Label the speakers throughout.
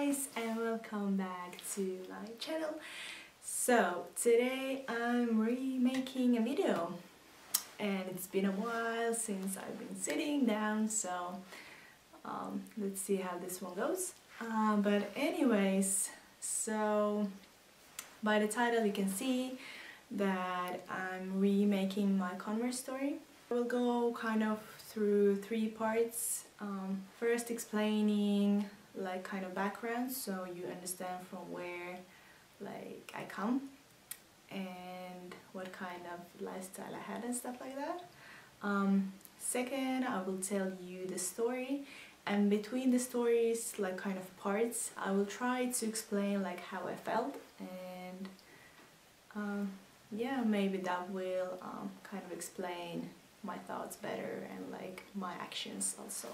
Speaker 1: guys, and welcome back to my channel. So today I'm remaking a video, and it's been a while since I've been sitting down, so let's see how this one goes. But anyways, so by the title you can see that I'm remaking my Converse story. I will go kind of through three parts. First explaining like kind of background, so you understand from where like I come and what kind of lifestyle I had and stuff like that. Second, I will tell you the story, and between the stories, like kind of parts, I will try to explain like how I felt, and yeah, maybe that will kind of explain my thoughts better and like my actions also.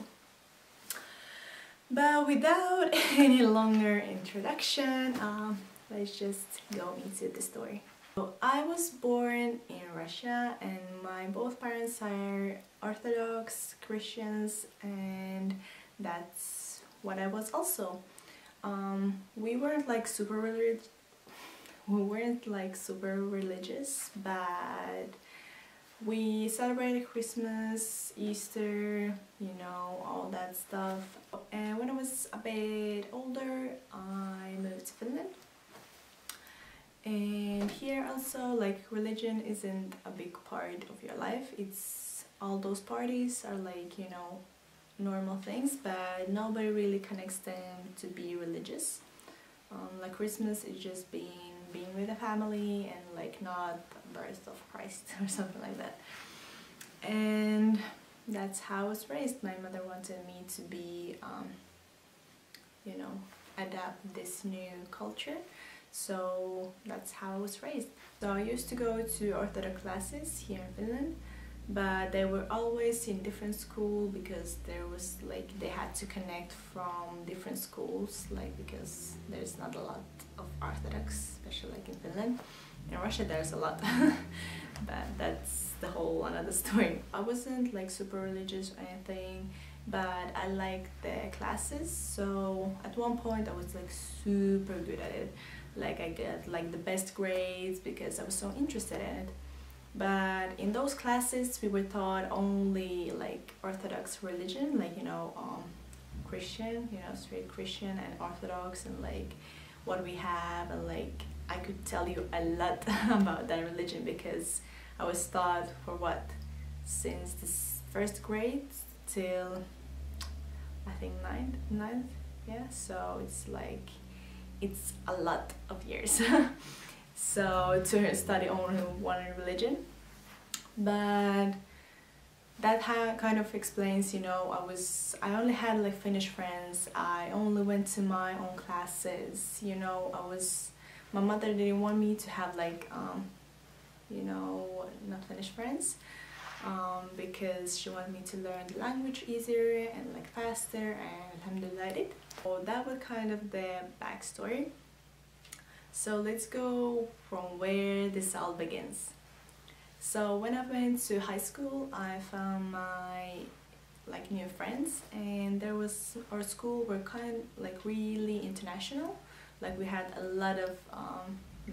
Speaker 1: But without any longer introduction, let's just go into the story. So I was born in Russia, and my both parents are Orthodox Christians, and that's what I was also. We weren't like super religious, but we celebrated Christmas, Easter, you know, all that stuff. And when I was a bit older, I moved to Finland. And here also, like, religion isn't a big part of your life. It's all those parties are like, you know, normal things, but nobody really connects them to be religious. Like Christmas is just being with a family, and like not the birth of Christ or something like that. And that's how I was raised. My mother wanted me to be, you know, adapt this new culture. So that's how I was raised. So I used to go to Orthodox classes here in Finland, but they were always in different school, because there was like they had to connect from different schools, like because there's not a lot of Orthodox, especially like in Finland. In Russia there's a lot, but that's the whole another story. I wasn't like super religious or anything, but I liked the classes, so at one point I was like super good at it. Like I got like the best grades because I was so interested in it. But in those classes we were taught only like Orthodox religion, like, you know, Christian, you know, straight Christian and Orthodox, and like what we have, and like I could tell you a lot about that religion because I was taught for what, since this first grade till I think ninth, yeah, so it's like it's a lot of years. So to study only one religion. But that kind of explains, you know, I only had like Finnish friends. I only went to my own classes, you know. My mother didn't want me to have like you know, not Finnish friends, because she wanted me to learn the language easier and like faster, and alhamdulillah I did. So that was kind of the backstory. So let's go from where this all begins. So when I went to high school, I found my like new friends, and our school were kind of like really international. Like we had a lot of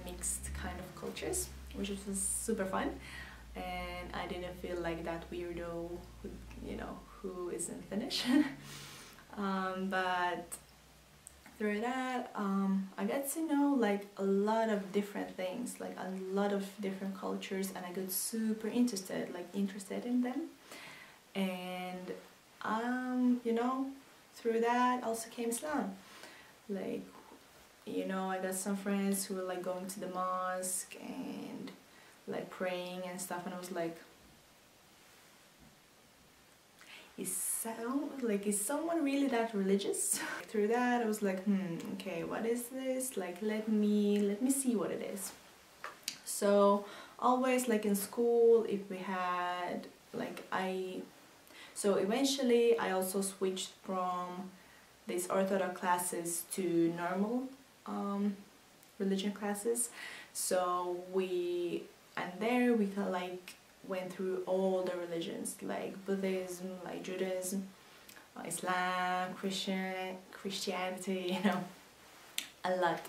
Speaker 1: mixed kind of cultures, which was super fun, and I didn't feel like that weirdo who, you know, who isn't Finnish. But through that, I got to know like a lot of different things, like a lot of different cultures, and I got super interested in them. And you know, through that also came Islam. Like, you know, I got some friends who were like going to the mosque and like praying and stuff, and I was like, is someone really that religious? Through that I was like, okay, what is this? Like, let me see what it is. So always like in school, if we had like so eventually I also switched from these Orthodox classes to normal religion classes. So there we can like went through all the religions, like Buddhism, like Judaism, Islam, Christianity, you know, a lot,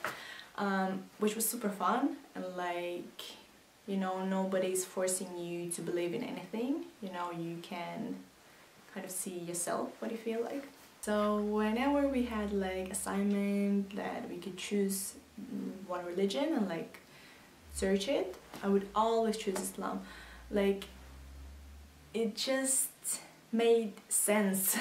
Speaker 1: which was super fun. And like, you know, nobody's forcing you to believe in anything, you know, you can kind of see yourself what you feel like. So whenever we had like assignment that we could choose one religion and like search it, I would always choose Islam. Like, it just made sense.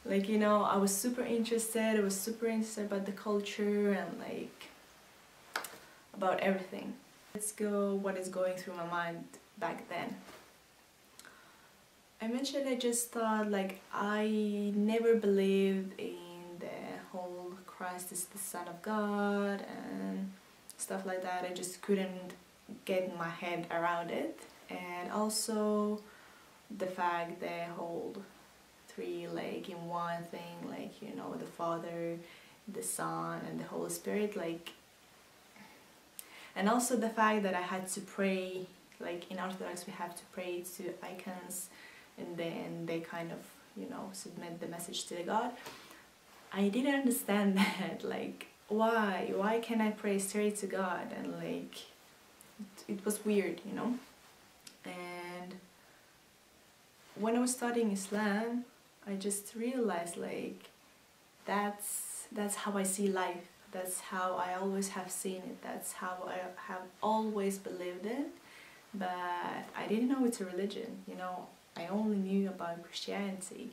Speaker 1: Like, you know, I was super interested, about the culture and like about everything. Let's go what is going through my mind back then. Eventually I just thought, like, I never believed in the whole Christ is the Son of God and stuff like that. I just couldn't get my head around it. And also the fact they hold three like in one thing, like, you know, the Father, the Son and the Holy Spirit, like, and also the fact that I had to pray, like in Orthodox we have to pray to icons and then they kind of, you know, submit the message to the God. I didn't understand that, like, why can't I pray straight to God? And like it was weird, you know. And when I was studying Islam, I just realized, like, that's how I see life. That's how I always have seen it. That's how I have always believed it. But I didn't know it's a religion, you know. I only knew about Christianity.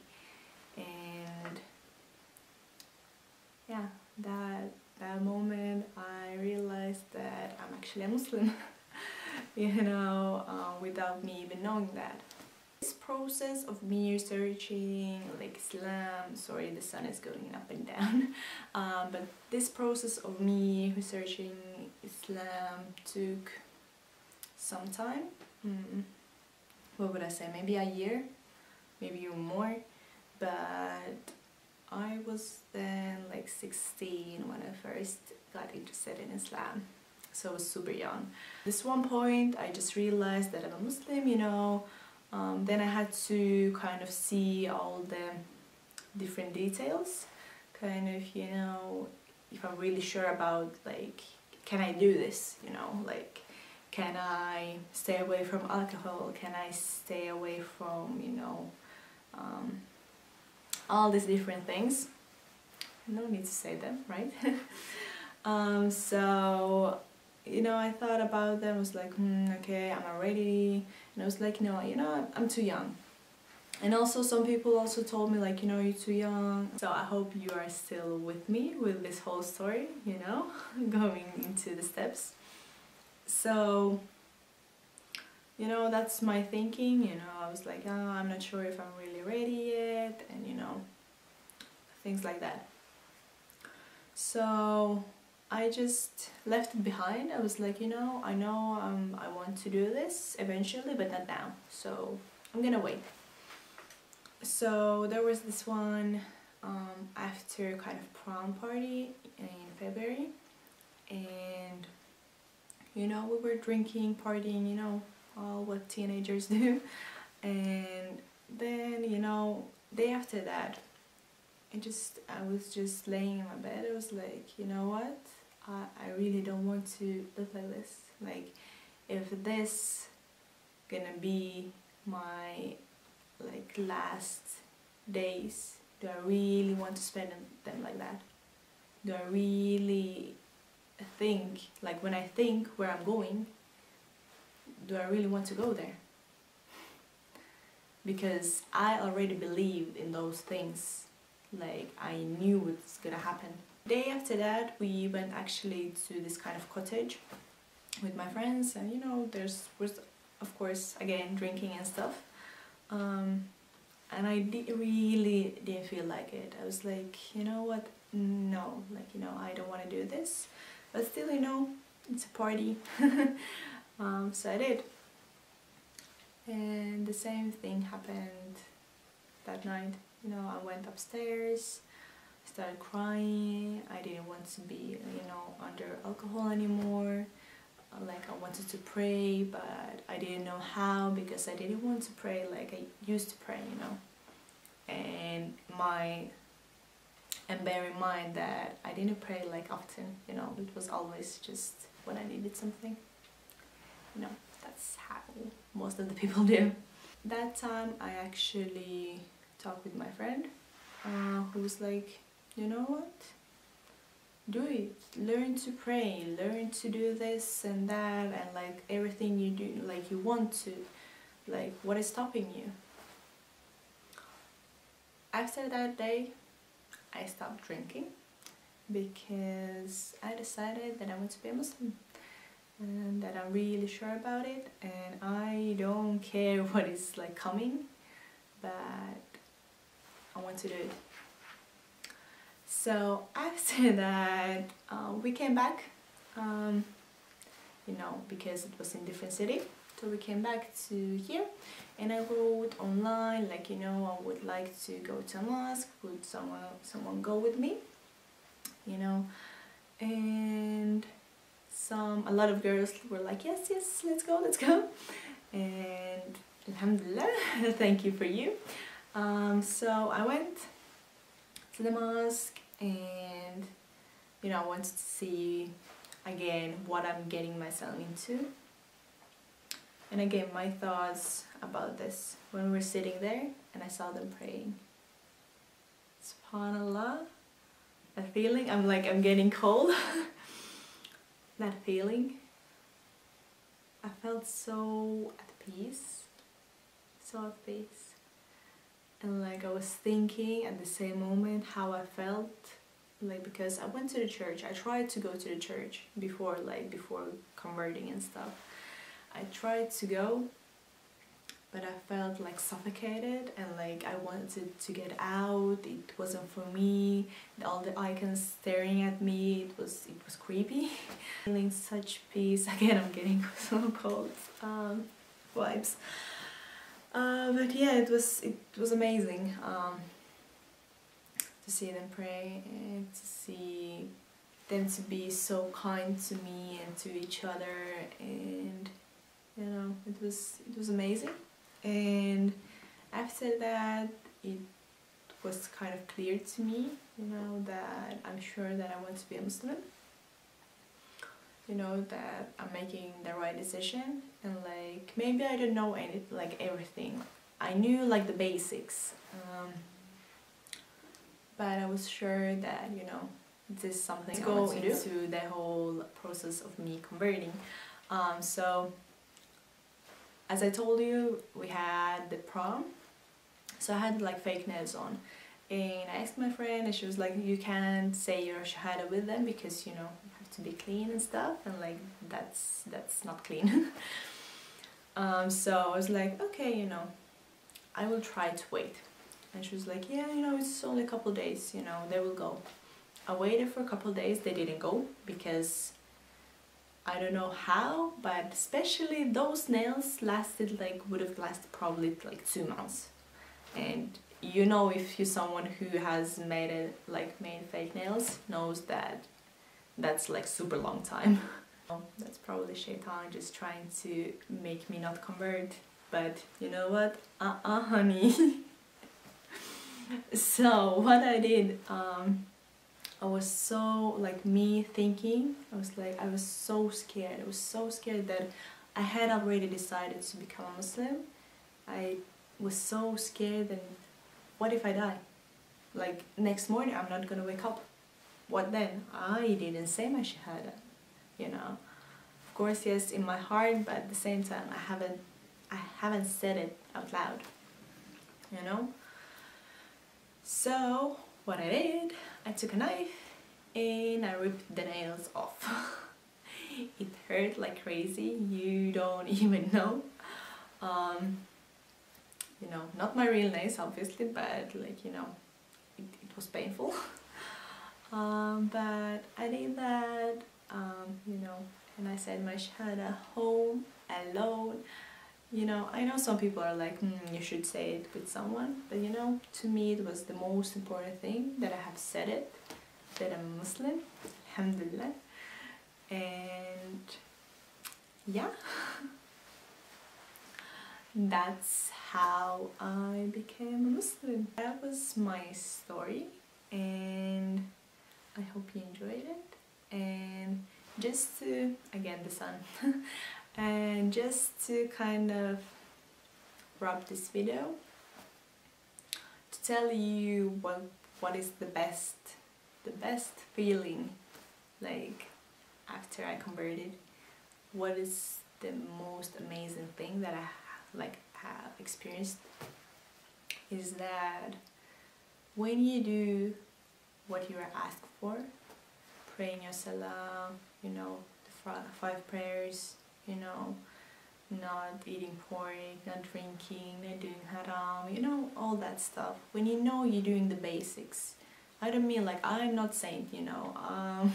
Speaker 1: And yeah, that moment I realized that I'm actually a Muslim. You know, without me even knowing that. This process of me researching like Islam, sorry, the sun is going up and down, but this process of me researching Islam took some time. What would I say, maybe a year, maybe even more, but I was then like 16 when I first got interested in Islam. So I was super young. This one point I just realized that I'm a Muslim, you know. Then I had to kind of see all the different details, kind of, you know, if I'm really sure about, like, can I do this, you know, like, can I stay away from alcohol, can I stay away from, you know, all these different things. No need to say them, right? So, you know, I thought about them, I was like, okay, I'm not ready. And I was like, no, you know, I'm too young. And also some people also told me, like, you know, you're too young. So I hope you are still with me with this whole story, you know, going into the steps. So, you know, that's my thinking, you know, I was like, oh, I'm not sure if I'm really ready yet, and, you know, things like that. So I just left it behind. I was like, you know I want to do this eventually, but not now, so I'm gonna wait. So there was this one after kind of prom party in February, and you know, we were drinking, partying, you know, all what teenagers do. And then, you know, day after that, I was just laying in my bed. I was like, you know what, I really don't want to live like this. Like, if this gonna be my like last days, do I really want to spend them like that? Do I really think, like, when I think where I'm going, do I really want to go there? Because I already believed in those things, like I knew what's gonna happen. Day after that, we went actually to this kind of cottage with my friends, and you know, was of course again drinking and stuff, and I really didn't feel like it. I was like, you know what, no, like, you know, I don't want to do this, but still, you know, it's a party. So I did, and the same thing happened that night. You know, I went upstairs, started crying. I didn't want to be, you know, under alcohol anymore. Like, I wanted to pray, but I didn't know how, because I didn't want to pray like I used to pray, you know. And my And bear in mind that I didn't pray like often, you know, it was always just when I needed something. You know, that's how most of the people do. That time I actually talked with my friend who was like, you know what? Do it. Learn to pray. Learn to do this and that, and like everything you do, like you want to. Like, what is stopping you? After that day, I stopped drinking because I decided that I want to be a Muslim and that I'm really sure about it, and I don't care what is like coming, but I want to do it. So after that, we came back, you know, because it was in different city. So we came back to here, and I wrote online, like, you know, I would like to go to a mosque, would someone go with me, you know, and a lot of girls were like, yes, let's go, and alhamdulillah, thank you for you. So I went to the mosque, and you know, I wanted to see again what I'm getting myself into. And again, my thoughts about this when we were sitting there and I saw them praying. SubhanAllah, that feeling, I'm getting cold. That feeling, I felt so at peace, and like I was thinking at the same moment how I felt, like, because I went to the church. I tried to go to the church before converting and stuff. I tried to go, but I felt like suffocated, and like I wanted to get out. It wasn't for me. All the icons staring at me, it was creepy. Feeling such peace. Again, I'm getting so cold vibes. But yeah, it was amazing to see them pray and to see them to be so kind to me and to each other, and you know, it was amazing. And after that, it was kind of clear to me, you know, that I'm sure that I want to be a Muslim, you know, that I'm making the right decision. And like, maybe I don't know everything. I knew like the basics, but I was sure that, you know, this is something to go into the whole process of me converting. So as I told you, we had the prom, so I had like fake nails on, and I asked my friend, and she was like, you can't say your shahada with them because, you know, you have to be clean and stuff, and like that's not clean. So I was like, okay, you know, I will try to wait. And she was like, yeah, you know, it's only a couple days, you know, they will go. I waited for a couple days, they didn't go because I don't know how, but especially those nails would have lasted probably like 2 months. And you know, if you're someone who has made fake nails, knows that that's like super long time. That's probably shaitan just trying to make me not convert, but you know what? Honey. So what I did, I was so, like, me thinking, I was so scared. I was so scared that I had already decided to become a Muslim. I was so scared that what if I die? Like, next morning I'm not gonna wake up. What then? I didn't say my shahada, you know. Of course, yes, in my heart, but at the same time I haven't said it out loud, you know. So what I did, I took a knife and I ripped the nails off. It hurt like crazy, you don't even know. You know, not my real nails obviously, but like, you know, it was painful. But I did that, you know, and I said my shahada home, alone. You know, I know some people are like, you should say it with someone, but you know, to me it was the most important thing that I have said it, that I'm Muslim, alhamdulillah. And yeah, that's how I became a Muslim. That was my story, and you enjoyed it. And just to, again, the sun, and just to kind of wrap this video, to tell you what is the best feeling, like after I converted, what is the most amazing thing that I have experienced, is that when you do what you are asked for, praying your salah, you know, the 5 prayers, you know, not eating pork, not drinking, not doing haram, you know, all that stuff. When you know you're doing the basics. I don't mean like, I'm not saying, you know,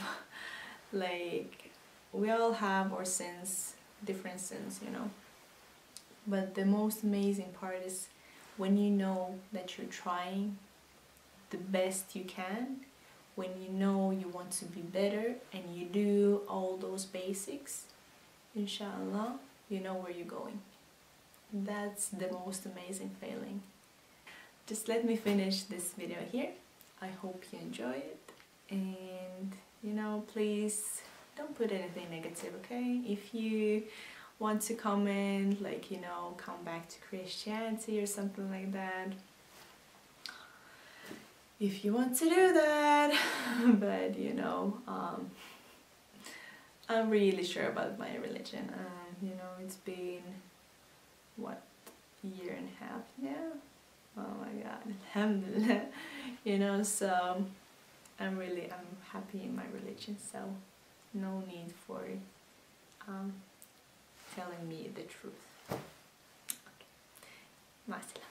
Speaker 1: like we all have our sins, different sins, you know. But the most amazing part is when you know that you're trying the best you can, when you know you want to be better and you do all those basics, inshallah, you know where you're going. That's the most amazing feeling. Just let me finish this video here. I hope you enjoy it, and you know, please don't put anything negative, okay? If you want to comment, like, you know, come back to Christianity or something like that, if you want to do that, but you know, I'm really sure about my religion. You know, it's been what, a year and a half now? Oh my god, alhamdulillah. You know, so I'm happy in my religion, so no need for telling me the truth. Okay. Masala.